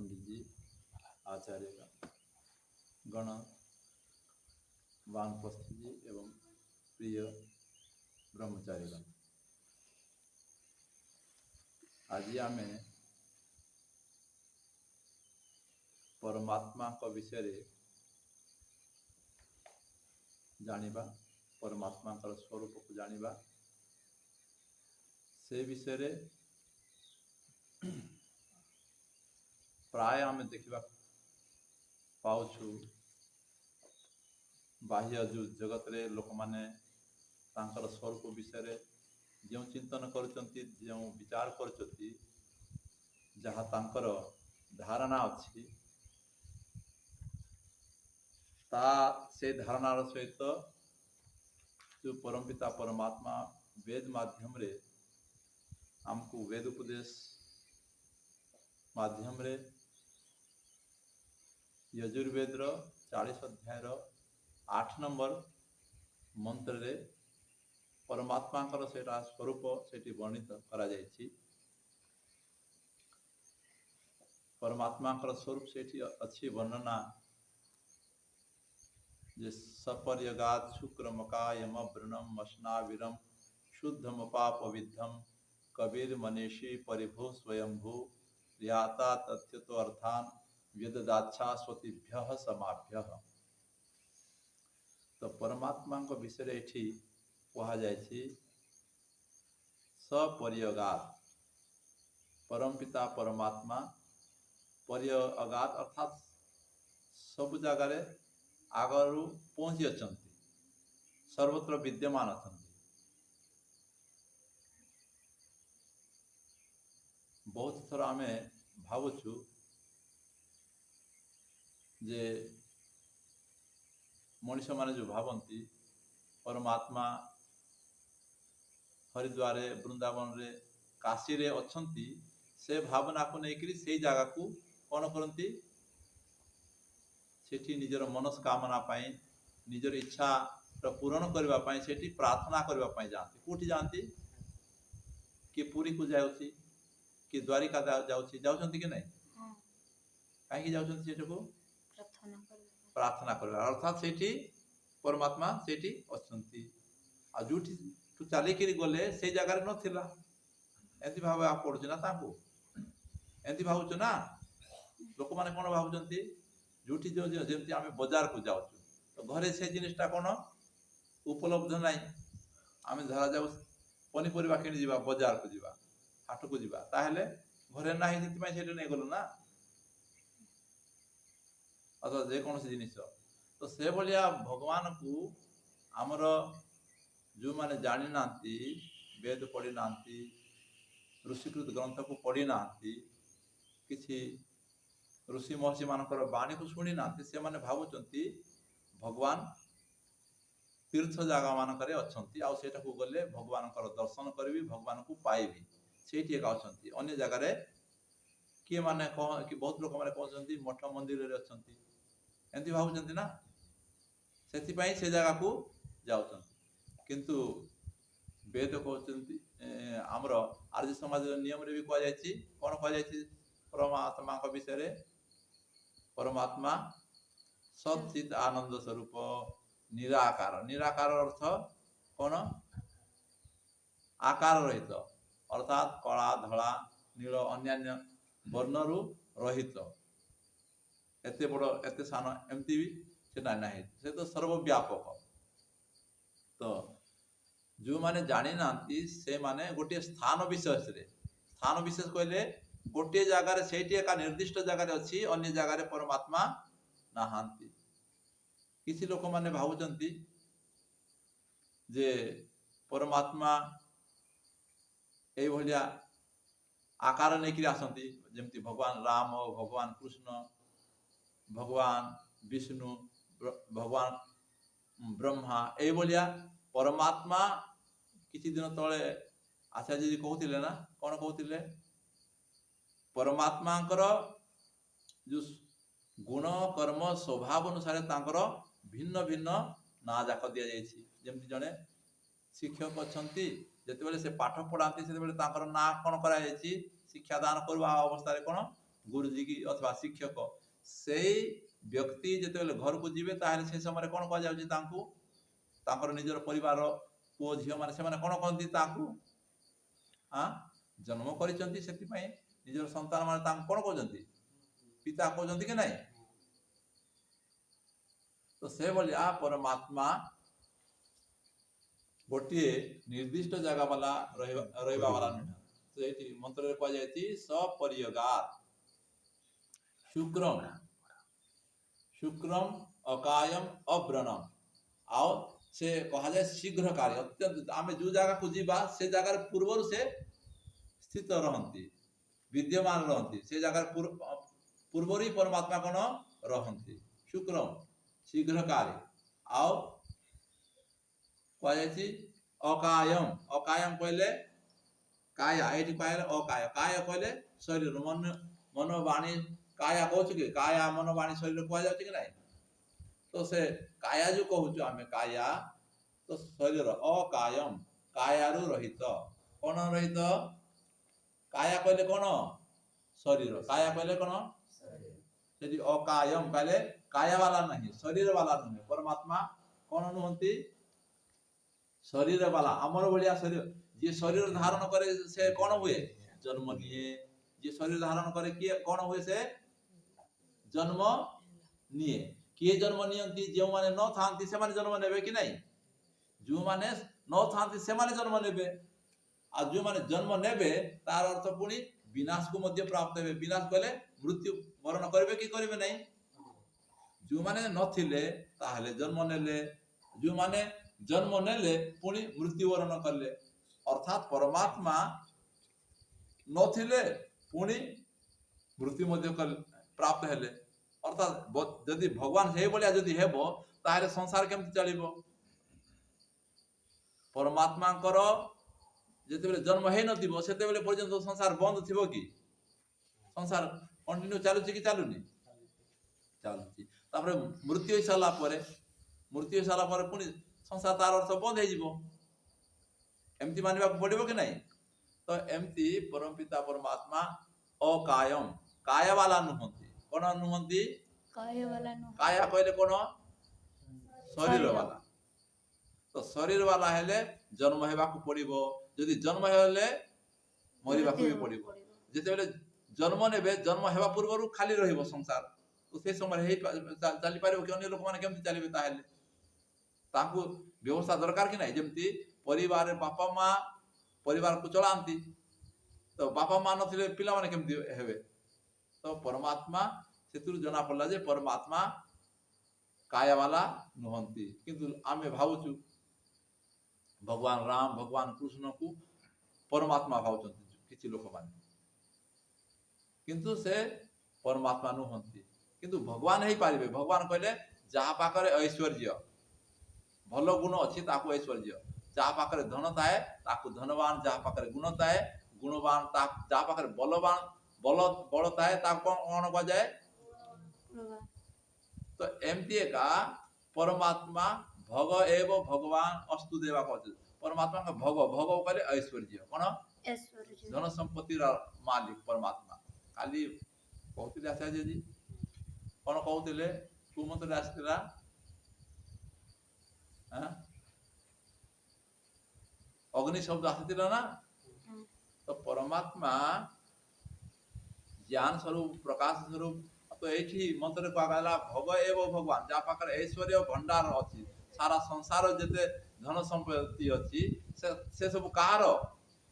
पंडित जी, आचार्य गण, वानप्रस्थी जी एवं प्रिय ब्रह्मचारीगण, आज आम परमात्मा विषय जानिबा, परमात्मा स्वरूप को जानिबा, से विषय प्राय आम देखा पाउछु बाह्य जो जगत रे लोक माने तांकर स्वरूप विषय जो चिंतन करुचंती, जो विचार करुचंती, जहाँ तांकर धारणा अच्छी ता से धारणार सहित जो परमपिता परमात्मा वेद माध्यम रे आमको वेद उपदेश माध्यम रे यजुर्वेद 40 अध्याय 8 नंबर मंत्र रे परमात्मा सेटा स्वरूप सेठी वर्णित करा जायछि। परमात्मा स्वरूप सेठी अच्छी वर्णना जे सपर्यगात शुक्रमकायम वृणम मशनाविरम शुद्धम पापविद्धम कबीर मनीषी परिभू स्वयंभू रियाता तथ्यतो अर्थान व्यददाच्छा स्वतिभ्य समाभ्य। तो परमात्मा विषय एठी कहा जायछि सपर्यगात, परमपिता परमात्मा पर्यगात अर्थात सब जगार आगर पहुँची अच्छा, सर्वत्र विद्यमान अच्छा। बहुत थर आम भावुछु जे मनीष माने जो भावती परमात्मा हरिद्वार वृंदावन रे काशी रे अच्छी, से भावना को लेकर से जगह को कौन करती सेठी निजर मनस्कामना पाई निजर इच्छा पूरण करने सेठी प्रार्थना करने जाती। कौटी जाती कि पुरी को जाऊँगी कि द्वारिका जाऊँगी कि नहीं, कहीं जाऊँगी को प्रार्थना कर अर्थात सेठी परमात्मा सेठी अच्छी। आ जोठी तू चलिक गले से जगार नाला एमती भाव पड़ू ना ताकू एमती भावुच ना लोक मैंने कौन भावुंट जोठी जो जमी आम बजार को जाऊँ तो घरे से जिनटा कौन उपलब्ध ना आम धरा जाऊ पनीपरिया किणी जा बजार को जा हाट को जा ताहले घरे ना से नहीं गलु ना अथवा जेकोसी जिनिस तो से भाया भगवान को आमर जो मैंने जानी ना वेद पढ़ी ना ऋषिकृत ग्रंथ को पढ़ी ना किसी ऋषि महर्षि मानकर बाणी को शुणी ना से माने भावुंट भगवान तीर्थ जगह मानक अच्छा आटा को गले भगवान दर्शन करी भगवान को पाइबी से अच्छा अन्य जगार किए माने कि बहुत लोक मैंने कहते मठ मंदिर अच्छा एमती भावुंट ना से जगह को जाऊँ किंतु वेद कहते आमर आर्य समाज नियम रे भी कहुई कौन कहुई परमात्मा विषय परमात्मा सचित आनंद स्वरूप निराकार। निराकार अर्थ कौन आकार रहित अर्थात कला धला नील अन्य वर्णरु रहित एते बड़ एते सान एमती भी से ना से तो सर्वव्यापक। तो जो माने जानी ना से माने गोटे स्थान विशेष कहले गोटे जगार से निर्दिष्ट जगार अच्छी अन्य जगार परमात्मा नहांती। किसी लोक माने भावुंट जे परमात्मा ये भाया आकार नहीं आसती जमती भगवान राम भगवान कृष्ण भगवान विष्णु भगवान ब्रह्मा ये भाया परमात्मा किसी दिन तले आचार्य जी कहते ना कौन कहते परमात्मा जो गुण कर्म स्वभाव अनुसार भिन्न भिन्न ना जाक दि जामती जड़े शिक्षक अच्छा जिते से पाठ पढ़ाती से ना कौन कर शिक्षादान करवा अवस्था कौन गुरुजी की अथवा शिक्षक से व्यक्ति जिते घर को जीवे ताहले से समय कौन कह जाउची तांकू तांकर निजर परिवार पुओ झियो माने से माने कौन कहती तांकू हाँ जन्म करिसंती सेति पई निजर संतान माने तांक कौन कहजंती पिता कहजंती कि नहीं तो से भलिया परमात्मा गोटे निर्दिष्ट जगह वाला रहिबा वाला नुह सेठी मंत्र रे कह जायती सपरियगात शुक्रम शुक्रम अकायम अव्रणम आओ से कहा जाए शीघ्र कार्य अत्यंत आमे जो जगह को जीवा से जगह पूर्व से स्थित रहंती विद्यमान रहंती से जगह पूर्व ही परमात्मा कौन रहंती शुक्रम शीघ्र कार्य आओ कह जाए अकायम अकायम कहले काया एठी कहले अकाय काय कहले शरीर मन मनोवाणी काया कहछु कि काया मनोवाणी शरीर कह जाउछि कि नहीं तो से काया जो कहछु आमे काया तो शरीर अकायम कायारु रहित कौन रहित काया कहले कौन शरीर काया कहले कौन यदि अकायम कहले काया वाला नहीं शरीर वाला नहीं परमात्मा कौन नुहंती शरीर वाला अमर भलिया शरीर जे शरीर धारण करे से कौन हुए जन्म निये जे शरीर धारण करे किए कौन हुए से जन्म निये किए जन्म नियंती जो माने न थांती से माने जन्म नेबे कि नहीं जो माने न थांती से माने जन्म नेबे आ जो माने जन्म नेबे तार अर्थ पुनी विनाश को मध्य प्राप्त हेबे विनाश कहले मृत्यु वरण करबे कि करबे नहीं जो माने नथिले ताहले जन्म नेले जो माने जन्म नेले पुनी मृत्यु वरण करले अर्थात परमात्मा नथिले पुनी मृत्यु मध्य प्राप्त हेले अर्थात यदि भगवान हे बोलिया यदि हेबो ताहले संसार केमति चलिबो परमात्मा करो जेते बेले जन्म हे नथिबो सेते बेले पर्यंत संसार बंद थिबो कि संसार कंटिन्यू चालुची कि चालुनी चालुची तापर मृत्यु होई साला परे पुनी संसार तार अर्थ बंद हे जिवो एमती मानिबा पड़िबो कि नहीं तो एमती परमपिता परमात्मा अकायम काया वाला नुहंती कौन नुहंती काया वाला नु काया कहले कौन शरीर वाला तो शरीर वाला हेले जन्म हेबा को पड़िबो यदि जन्म हेले मरिबा को भी पड़िबो जेते बेले जन्म नेबे जन्म हेबा पूर्वरु खाली रहिबो संसार तो से समय हे चली पारिबो कि अन्य लोक माने केमति चलिबे ताहेले ताकू व्यवस्था दरकार कि नहीं जेमती परिवार बापा माँ परिवार को चलांती तो बापा माँ नथिले पिला माने केमति हेबे तो परमात्मा सेतुर जना पड़ला जे परमात्मा काया वाला नुहंती किंतु आमे भावुचु भगवान राम भगवान कृष्ण को परमात्मा भावुचंती किछि लोक माने किंतु से परमात्मा नुहंती किंतु भगवान ही पारिबे भगवान कहले जहा पाकरे ऐश्वर्य भलो गुण अछि ताकू ऐश्वर्य जहा पाकरे धन थाए ताकू धनवान जहा पाकरे गुण थाए गुणवान जहा पाकरे बलवान बल थाए ताकू कौन कह जाए तो एमती का परमात्मा भग एव भगवान अस्तु देवा कहते परमात्मा का भग कहले ऐश्वर्य कौन ऐश्वर्य धन संपत्ति मालिक परमात्मा खाली कहते आचार्य जी कौन कहते तू मंत्र आसला अग्नि शब्द आसला ना तो परमात्मा ज्ञान स्वरूप प्रकाश स्वरूप तो एठी मंत्र कहला भग एव भगवान जा पाकर ऐश्वर्य भंडार अछि सारा संसार जेते धन संपत्ति अछि से सब कार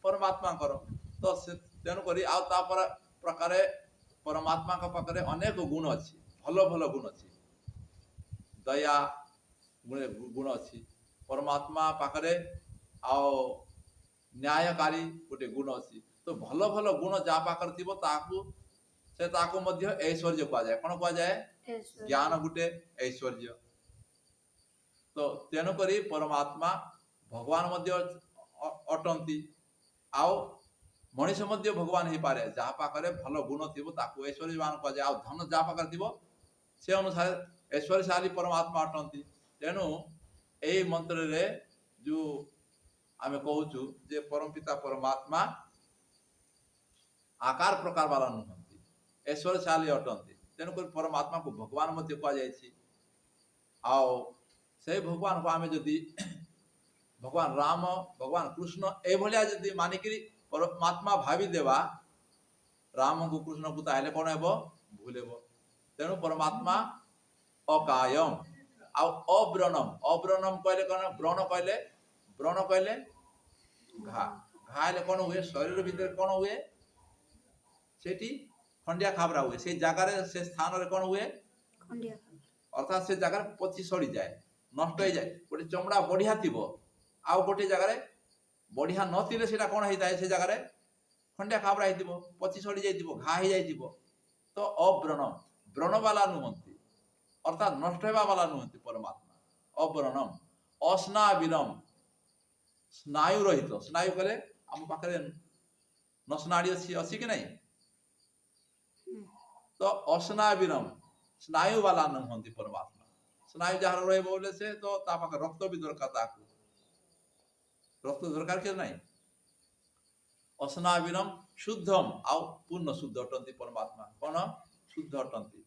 परमात्मा कर तो तेनु करी आ ता पर प्रकारे परमात्मा का पाकरे अनेक गुण अछि भलो भलो गुण अछि दया गुण अछि परमात्मा पाकरे आओ न्यायकारी गोटे गुण अछि तो भलो भलो गुण जा पाकर थिबो ताकू से ताकू मध्य ऐश्वर्य कहा जाए कौन कहा जाए ज्ञान गुटे ऐश्वर्य तो तेनु करी परमात्मा भगवान मध्य अटंती आओ मनुष्य मध्य भगवान ही पारे जहा पाकरे भलो गुण थिबो ताकू ऐश्वर्यवान कहा जाए आ धन जहा पाकर थिबो से अनुसार ऐश्वर्यशाली परमात्मा अटंती तेनु एई मंत्र रे जो आमे कहूचु जे परमपिता परमात्मा आकार प्रकार वाला नुहंती ଐଶ୍ୱର୍ଯ୍ୟଶାଳୀ ଅଟନ୍ତି। ତେଣୁକରି ପରମାତ୍ମାକୁ ଭଗବାନ ମଧ୍ୟ କୁହାଯାଇଛି। ଆଉ ସେଇ ଭଗବାନକୁ ଆମେ ଯଦି ଭଗବାନ ରାମ ଭଗବାନ କୃଷ୍ଣ ଏଇଭଳିଆ ଯଦି ମାନିକିରି ପରମାତ୍ମା ଭାବିଦେବା ରାମକୁ କୃଷ୍ଣକୁ, ତାହେଲେ କ'ଣ ହେବ? ଭୁଲ ହେବ। ତେଣୁ ପରମାତ୍ମା ଅକାୟମ ଆଉ ଅବ୍ରଣମ। ଅବ୍ରଣମ କହିଲେ କ'ଣ? ବ୍ରଣ କହିଲେ ଘା। ଘା ହେଲେ କ'ଣ ହୁଏ? ଶରୀର ଭିତରେ କ'ଣ ହୁଏ? ସେଠି ଖଣ୍ଡିଆ ଖାବରା ହୁଏ। ସେଇ ଜାଗାରେ ସେ ସ୍ଥାନରେ କ'ଣ ହୁଏ? ଖଣ୍ଡିଆ ଅର୍ଥାତ୍ ସେ ଜାଗାରେ ପଚି ସଢ଼ିଯାଏ, ନଷ୍ଟ ହେଇଯାଏ। ଗୋଟେ ଚମଡ଼ା ବଢ଼ିଆ ଥିବ, ଆଉ ଗୋଟେ ଜାଗାରେ ବଢ଼ିଆ ନଥିଲେ ସେଇଟା କ'ଣ ହେଇଥାଏ? ସେ ଜାଗାରେ ଖଣ୍ଡିଆ ଖାବରା ହେଇଥିବ, ପଚି ସଢ଼ି ଯାଇଥିବ, ଘା ହେଇଯାଇଥିବ। ତ ଅବ୍ରଣ, ବ୍ରଣବାଲା ନୁହନ୍ତି, ଅର୍ଥାତ୍ ନଷ୍ଟ ହେବା ବାଲା ନୁହନ୍ତି ପରମାତ୍ମା। ଅବ୍ରଣମ। ଅସ୍ନାବିନମ, ସ୍ନାୟୁ ରହିତ। ସ୍ନାୟୁ କହିଲେ ଆମ ପାଖରେ ନସନାଡ଼ି ଅଛି କି ନାହିଁ? ତ ଅସ୍ନାବିନମ, ସ୍ନାୟୁ ବାଲା ନୁହନ୍ତି ପରମାତ୍ମା। ସ୍ନାୟୁ ଯାହାର ରହିବ ବୋଲେ ସେ ତ ତା ପାଖରେ ରକ୍ତ ବି ଦରକାର, ତାକୁ ରକ୍ତ ଦରକାର କି ନାହିଁ? ଅସ୍ନାବିନମ ଶୁଦ୍ଧମ, ଆଉ ପୂର୍ଣ୍ଣ ଶୁଦ୍ଧ ଅଟନ୍ତି ପରମାତ୍ମା। କ'ଣ? ଶୁଦ୍ଧ ଅଟନ୍ତି।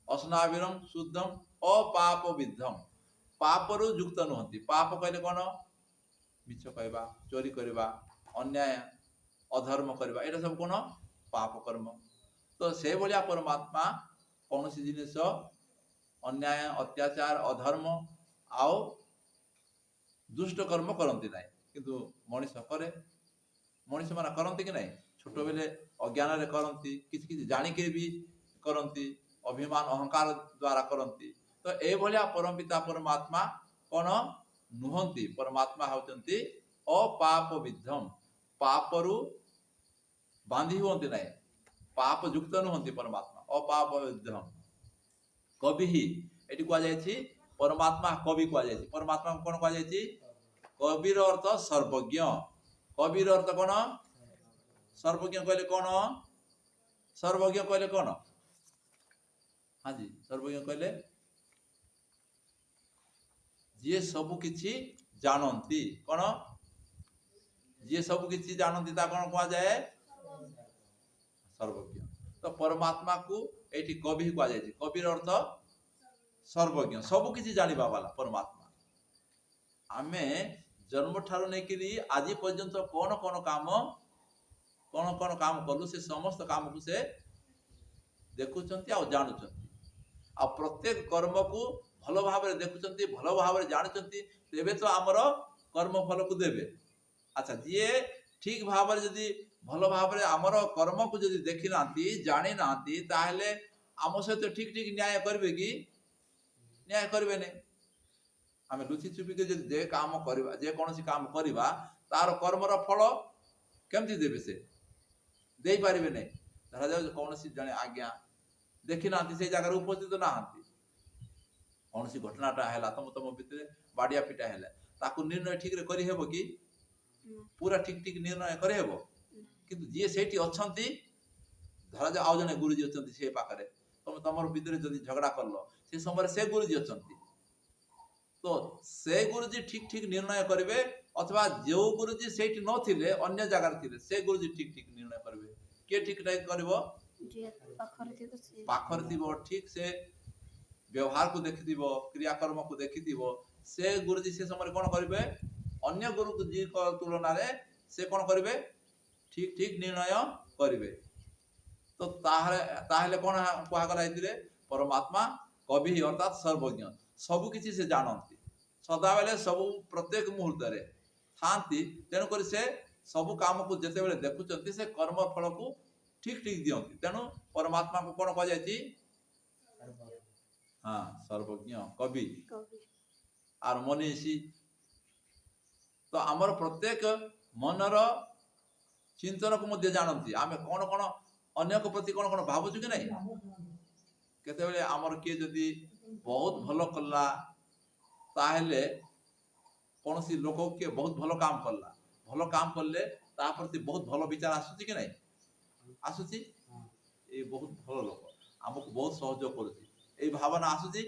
ଅସ୍ନାବିନମ ଶୁଦ୍ଧମ ଅପାପ ବିଦ୍ଧମ, ପାପରୁ ଯୁକ୍ତ ନୁହନ୍ତି। ପାପ କହିଲେ କ'ଣ? ମିଛ କହିବା, ଚୋରି କରିବା, ଅନ୍ୟାୟ ଅଧର୍ମ କରିବା, ଏଇଟା ସବୁ କ'ଣ? ପାପ କର୍ମ। ତ ସେଇଭଳିଆ ପରମାତ୍ମା କୌଣସି ଜିନିଷ ଅନ୍ୟାୟ, ଅତ୍ୟାଚାର, ଅଧର୍ମ ଆଉ ଦୁଷ୍ଟ କର୍ମ କରନ୍ତି ନାହିଁ। କିନ୍ତୁ ମଣିଷ କରେ। ମଣିଷମାନେ କରନ୍ତି କି ନାହିଁ? ଛୋଟବେଳେ ଅଜ୍ଞାନରେ କରନ୍ତି, କିଛି କିଛି ଜାଣିକିରି ବି କରନ୍ତି, ଅଭିମାନ ଅହଙ୍କାର ଦ୍ୱାରା କରନ୍ତି। ତ ଏଇଭଳିଆ ପରମପିତା ପରମାତ୍ମା କ'ଣ ନୁହନ୍ତି? ପରମାତ୍ମା ହେଉଛନ୍ତି ଅପାପ ବିଦ୍ଧମ, ପାପରୁ ବାନ୍ଧି ହୁଅନ୍ତି ନାହିଁ, ପାପ ଯୁକ୍ତ ନୁହନ୍ତି ପରମାତ୍ମା। ଅପାପ ବିଦ୍ଧମ କବି, ଏଠି କୁହାଯାଇଛି ପରମାତ୍ମା କବି କୁହାଯାଇଛି। ପରମାତ୍ମାକୁ କ'ଣ କୁହାଯାଇଛି? କବିର ଅର୍ଥ ସର୍ବଜ୍ଞ। କବିର ଅର୍ଥ କ'ଣ? ସର୍ବଜ୍ଞ କହିଲେ କ'ଣ? ସର୍ବଜ୍ଞ କହିଲେ କ'ଣ? ହଁ ଜି, ସର୍ବଜ୍ଞ କହିଲେ ଯିଏ ସବୁ କିଛି ଜାଣନ୍ତି। କ'ଣ? ଯିଏ ସବୁ କିଛି ଜାଣନ୍ତି ତା କ'ଣ କୁହାଯାଏ? ସର୍ବଜ୍ଞ। ତ ପରମାତ୍ମାକୁ ଏଇଠି କବି କୁହାଯାଇଛି। କବିର ଅର୍ଥ ସର୍ବଜ୍ଞ, ସବୁ କିଛି ଜାଣିବା ବାଲା ପରମାତ୍ମା। ଆମେ ଜନ୍ମଠାରୁ ନେଇକିରି ଆଜି ପର୍ଯ୍ୟନ୍ତ କ'ଣ କ'ଣ କାମ କଲୁ, ସେ ସମସ୍ତ କାମକୁ ସେ ଦେଖୁଛନ୍ତି ଆଉ ଜାଣୁଛନ୍ତି। ଆଉ ପ୍ରତ୍ୟେକ କର୍ମକୁ ଭଲ ଭାବରେ ଦେଖୁଛନ୍ତି, ଭଲ ଭାବରେ ଜାଣୁଛନ୍ତି। ତେବେ ତ ଆମର କର୍ମ ଫଳକୁ ଦେବେ। ଆଚ୍ଛା, ଯିଏ ଠିକ ଭାବରେ ଯଦି ଭଲ ଭାବରେ ଆମର କର୍ମକୁ ଯଦି ଦେଖି ନାହାନ୍ତି, ଜାଣି ନାହାନ୍ତି, ତାହେଲେ ଆମ ସହିତ ଠିକ ଠିକ ନ୍ୟାୟ କରିବେ କି? ନ୍ୟାୟ କରିବେନି। ଆମେ ଲୁଚି ଚୁପିକି ଯଦି ଯେକୌଣସି କାମ କରିବା, ତାର କର୍ମର ଫଳ କେମିତି ଦେବେ? ସେ ଦେଇପାରିବେ ନାହିଁ। ଧରାଯାଉ କୌଣସି ଜଣେ ଆଜ୍ଞା ଦେଖି ନାହାନ୍ତି, ସେଇ ଜାଗାରେ ଉପସ୍ଥିତ ନାହାନ୍ତି, କୌଣସି ଘଟଣାଟା ହେଲା, ତମ ଭିତରେ ବାଡ଼ିଆ ପିଟା ହେଲା, ତାକୁ ନିର୍ଣ୍ଣୟ ଠିକରେ କରିହେବ କି? ପୁରା ଠିକ ନିର୍ଣ୍ଣୟ କରିହେବ? କିନ୍ତୁ ଯିଏ ସେଇଠି ଅଛନ୍ତି, ଧରାଯାଉ ଆଉ ଜଣେ ଗୁରୁଜୀ ଅଛନ୍ତି ସେ ପାଖରେ, ତମର ଭିତରେ ଯଦି ଝଗଡ଼ା କଲ, ସେ ସମୟରେ ସେ ଗୁରୁଜୀ ଅଛନ୍ତି, ତ ସେ ଗୁରୁଜୀ ଠିକ ନିର୍ଣ୍ଣୟ କରିବେ। ଅଥବା ଯେଉଁ ଗୁରୁଜୀ ସେଇଠି ନଥିଲେ, ଅନ୍ୟ ଜାଗାରେ ଥିଲେ, ସେ ଗୁରୁଜୀ ଠିକ ନିର୍ଣ୍ଣୟ କରିବେ। କିଏ ଠିକ କରିବ? ପାଖରେ ଥିବ, ଠିକ ସେ ବ୍ୟବହାରକୁ ଦେଖିଥିବ, କ୍ରିୟାକର୍ମକୁ ଦେଖିଥିବ, ସେ ଗୁରୁଜୀ ସେ ସମୟରେ କ'ଣ କରିବେ? ଅନ୍ୟ ଗୁରୁଜୀଙ୍କ ତୁଳନାରେ ସେ କ'ଣ କରିବେ? ଠିକ ନିର୍ଣ୍ଣୟ କରିବେ। ତ ତାହେଲେ କ'ଣ କୁହାଗଲା ଏଥିରେ? ପରମାତ୍ମା କବି ଅର୍ଥାତ୍ ସର୍ବଜ୍ଞ, ସବୁ କିଛି ସେ ଜାଣନ୍ତି, ସଦାବେଳେ ସବୁ ପ୍ରତ୍ୟେକ ମୁହୂର୍ତ୍ତରେ ଥାନ୍ତି। ତେଣୁକରି ସେ ସବୁ କାମକୁ ଯେତେବେଳେ ଦେଖୁଛନ୍ତି, ସେ କର୍ମ ଫଳକୁ ଠିକ ଦିଅନ୍ତି। ତେଣୁ ପରମାତ୍ମାକୁ କ'ଣ କୁହାଯାଇଛି? ହଁ, ସର୍ବଜ୍ଞ, କବି আর ମନୀଷୀ। ତ ଆମର ପ୍ରତ୍ୟେକ ମନର ଚିନ୍ତନକୁ ମଧ୍ୟ ଜାଣନ୍ତି। ଆମେ କ'ଣ ଅନ୍ୟଙ୍କ ପ୍ରତି କ'ଣ ଭାବୁଛୁ କି ନାହିଁ? କେତେବେଳେ ଆମର କିଏ ଯଦି ବହୁତ ଭଲ କଲା, ତାହେଲେ କୌଣସି ଲୋକ କିଏ ବହୁତ ଭଲ କାମ କଲେ ତା ପ୍ରତି ବହୁତ ଭଲ ବିଚାର ଆସୁଛି କି ନାହିଁ? ଆସୁଛି। ଏ ବହୁତ ଭଲ ଲୋକ, ଆମକୁ ବହୁତ ସହଯୋଗ କରୁଛି, এই ଭାବନା ଆସୁଛି।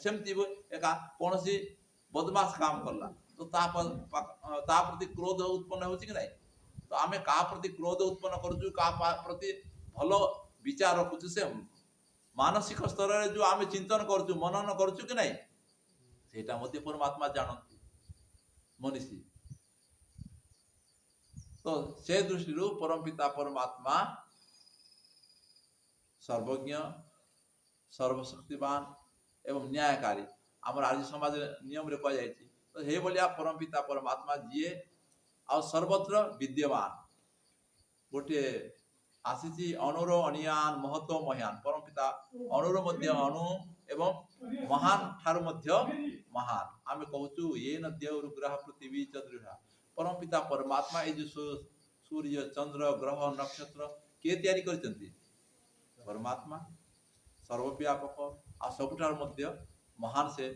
ସେମିତି ଏକା କୌଣସି ବଦମାସ କାମ କଲା, ତ ତା ପ୍ରତି କ୍ରୋଧ ଉତ୍ପନ୍ନ ହେଉଛି କି ନାହିଁ? तो आमे का प्रति क्रोध उत्पन्न करूछु का प्रति भलो विचार रखुछु से मानसिक स्तर रे जो आमे चिंतन करूछु मनन करूछु कि नहीं सेटा मध्ये परमात्मा जानନ୍ତି मनीषी तो से दृष्टि परम पिता परमात्मा सर्वज्ञ सर्वशक्तिवान एवं न्यायकारी आमर आज समाज नियम रे कह जायछि तो हे बोलिया परम पिता परमात्मा जीए आ सर्वत्र विद्यमान गोटे आसीछि अनुर अनियान महत्व महान परम पिता अनुर मध्य अनु एवं महान ठार मध्य महान आमे कहूछु ये न देव ग्रह पृथ्वी चंद्रहा परम पिता परमात्मा ए जो सूर्य चंद्र ग्रह नक्षत्र के तैयारी करचंती परमात्मा सर्वव्यापक आ सबुठार मध्य महान से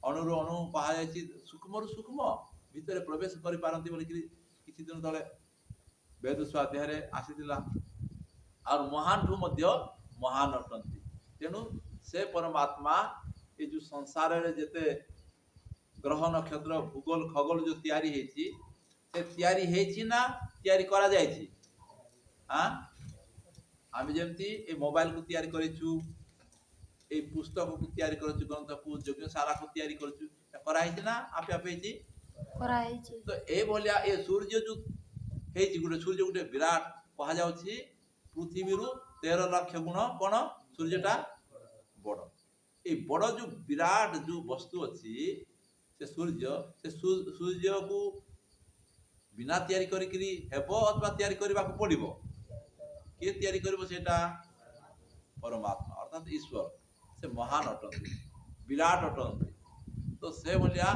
अणुर अणु कहा जायछि सूक्ष्म सूक्ष्म भितर प्रवेश करि पारंती बोली किछि दिन तले वेद स्वाध्याय रे आसीतिला और महान ठू मध्य महान अटंती तेनु से परमात्मा ए जो संसार रे जेते ग्रह नक्षत्र भूगोल खगोल जो तैयारी हेछि से तैयारी हेछि ना तैयारी करा जायछि हां आमे जेमती ए मोबाइल को तैयारी करिछु ए पुस्तक को तैयारी करिछु ग्रंथ को यज्ञ सारा को तैयारी करिछु करा हेछि ना आपे आपे हेछि करा हेछि तो ए भलिया ए सूर्य जो हेछि गुटे सूर्य गुटे विराट कहा जाउछि पृथ्वी रु 13 लाख गुण कोन सूर्यटा बड़ ए बड़ जो विराट जो वस्तु अछि से सूर्य को बिना तैयारी करी हेबो अथवा तैयारी करबा को पड़िबो के तैयारी करबो सेटा परमात्मा अर्थात ईश्वर से महान अटंती विराट अटंती तो से भलिया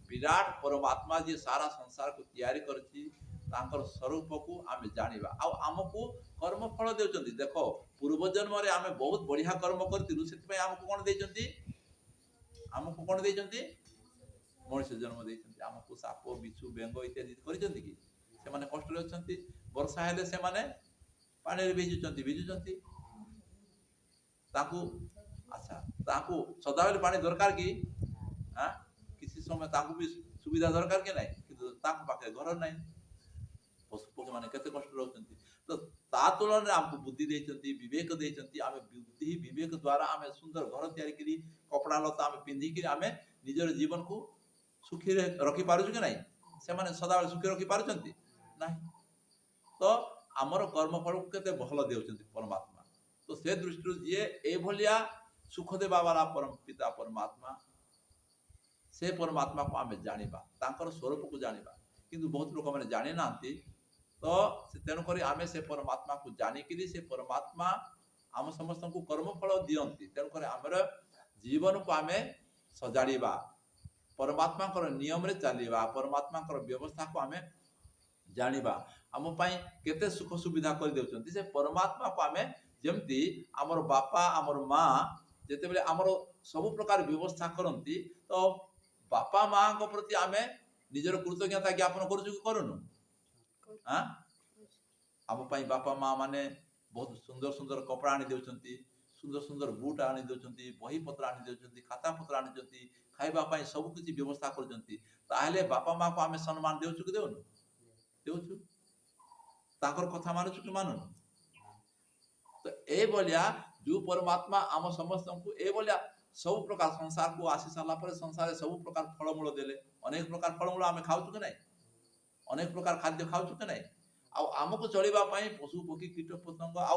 विराट परमात्मा जे सारा संसार को तैयारी करछि तांकर स्वरूप को आमे जानिबा आ हमकु कर्म फल देउचंती देखो पूर्व जन्म रे आमे बहुत बढ़िया कर्म करतिलु सेति पय हमकु कोन देइचंती हमकु कोन देइचंती मनुष्य जन्म देइचंती हमकु साप बिच्छू बेंग इत्यादि करिचंती कि से माने कष्ट रे अछंती वर्षा हेले से माने पानी रे भिजुचंती ताकू अच्छा ताकू सदाबेले पानी दरकार कि हां किसी समय ताकू भी सुविधा दरकार के नहीं किंतु ताकू पाखे घर नहीं पशु पक्षी माने केते कष्ट रहउचंती तो ता तुलन रे हमकु बुद्धि देइचंती विवेक देइचंती आमे बुद्धि विवेक द्वारा आमे सुंदर घर तैयारी करी कपड़ा लता आमे पिंधी करी आमे निजर जीवन को सुखी रखी पारुछु के नहीं से माने सदाबेले सुखी रखी पारुचंती नहीं तो आमर कर्म फल केते भल देउचंती परमात्मा तो से दृष्टि जे ए भलिया सुख देबा वाला परम पिता परमात्मा से परमात्मा को आमे जानिबा तांकर स्वरूप को जानिबा किंतु बहुत लोक माने जानि नांती तो से तेनु करी आमे से परमात्मा को जानि कि से परमात्मा आम समस्त को कर्म फल दियंती तेनु करी हमर जीवन को आमे सजाड़ीबा परमात्मा कर नियम रे चलीबा परमात्मा कर व्यवस्था को आमे जानिबा आम पई केते सुख सुविधा कर देउचंती से परमात्मा को आमे जेमती हमर बापा हमर मां जेते बेले हमर सब प्रकार व्यवस्था करंती तो बापा मां को प्रति आमे निजर कृतज्ञता ज्ञापन करूछु कि करूनु हां हम पई बापा मां माने बहुत सुंदर सुंदर कपड़ा आनी देउचंती सुंदर सुंदर बूट आनी देउचंती बही पत्र आनी देउचंती खाता पत्र आनी देउचंती खाइबा पई सब किछि व्यवस्था करचंती ताहले बापा मां को आमे सम्मान देउछु कि देउनु देउछु ताकर कथा मानुछु कि मानुनु तो ए बोलिया जो परमात्मा आम समस्त को ए बोलिया सब प्रकार संसार को आसी साला पर संसार सब प्रकार फलमूल देले अनेक प्रकार फलमूल आमे खाउछु कि नहीं अनेक प्रकार खाद्य खाउछु कि नहीं आ हमको चलीबा पई पशु पक्षी कीट पतंग आ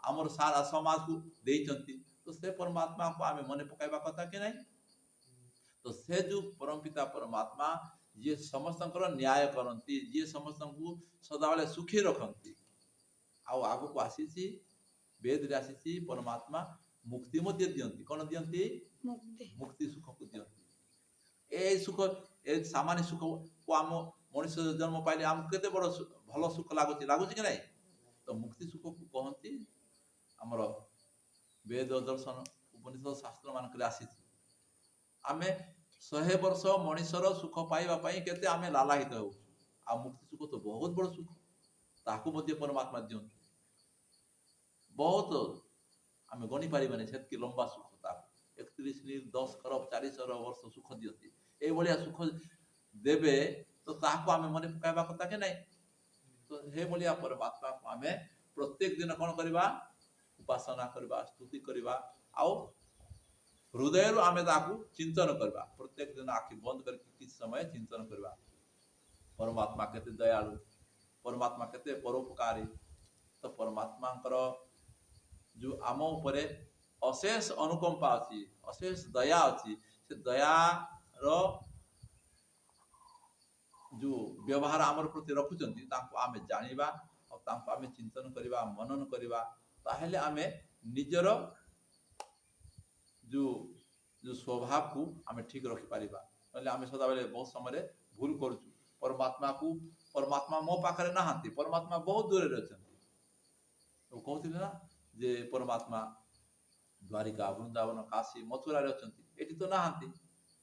हमर सारा समाज को देइचंती तो से परमात्मा को आमे मने पकाइबा कथा कि नहीं तो से जो परम पिता परमात्मा ये समस्तंकर न्याय करंती ये समस्त को सदाबेले सुखी रखंती आ आगु को आसीची वेद रे आसीची परमात्मा मुक्ति मध्ये दियंती कोन दियंती मुक्ति सुख को दियंती ए सुख ए सामान्य सुख को आम मनुष्य जन्म पाइले आम केते बड़ भलो सुख लागुची कि नहीं तो मुक्ति सुख को कहंती हमर वेद दर्शन उपनिषद शास्त्र मान करे आसीची आमे 100 वर्ष मनुष्यर सुख पाइबा पई केते आमे लालाहित हो आ मुक्ति सुख तो बहुत बड़ सुख ताकू मध्ये परमात्मा दियंती बहुत आमे गणी पारिबाने सेतकी लंबा सुख ता 31 नील 10 खरब 400 वर्ष सुख दियंती ए भलिया सुख देबे तो ताकू आमे मने पकाइबा कथा के नहीं तो हे भलिया परमात्मा को आमे प्रत्येक दिन कौन करवा उपासना करवा स्तुति करवा आउ हृदय आमे ताकू चिंतन करवा प्रत्येक दिन आखि बंद करके किछ समय चिंतन करवा परमात्मा केते दयालु परमात्मा केते परोपकारी तो परमात्मा जो आम उपरे अशेष अनुकंपा अच्छी अशेष दया अच्छी से दया रो जो व्यवहार आमर प्रति रखुचंती तांको आमे जानिबा और तांको आमे चिंतन करबा मनन करबा ताहेले आमे निजर जो जो स्वभाव को आमे ठीक रखि पारिबा नले आमे सदा बेले बहुत समय भूल करूछु परमात्मा मो पाखरे नहांती परमात्मा बहुत दूर रे अछंती तो कहथिले ना जे परमात्मा द्वारिका वृंदावन काशी मथुरा रे अछंती एठी तो नहांती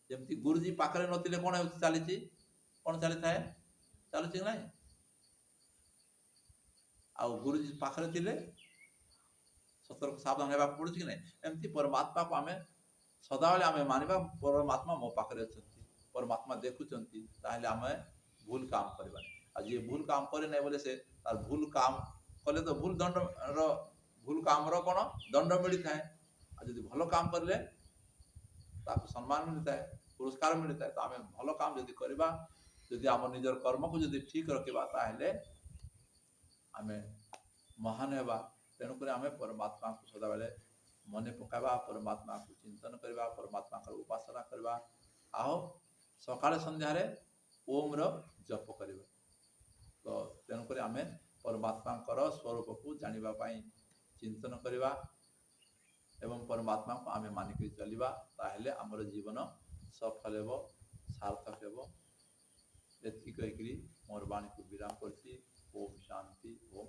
जेमती गुरुजी पाखरे नथिले कोन चलीची कौन चली थाए चलुची ना आउ गुरुजी पाखरे थिले सतर्क सावधान हेबा पड़ुची कि नहीं एमती परमात्मा को आमे सदाबेले आमे मानिबा परमात्मा मो पाखरे अछंती परमात्मा देखुचंती ताहेले आमे भूल काम करबा आ जे भूल काम करे नै बोले से तार भूल काम कले तो भूल काम रो कोन दंड मिली थाए आ जदी भलो काम करले ताको सम्मान मिलता है पुरस्कार मिलता है तो आमे भलो काम जदी करबा जदि आम निजर कर्म को जदि ठीक रखा ताहले आमे महान हेबा तेणुक आमे परमात्मा को सदा बेले मने पकाबा परमात्मा को चिंतन करबा परमात्मा का उपासना करबा आओ सकाळे संध्या रे ओम रो जप करबा तो तेणुक आमे परमात्मा कर स्वरूप को जानिबा पाई चिंतन करबा एवं परमात्मा को आमे मानिक चलिबा ताहले हमर जीवन सफल हेबो सार्थक हेबो एति कहिकरी मोर वाणी को विराम करछि ओम शांति ओम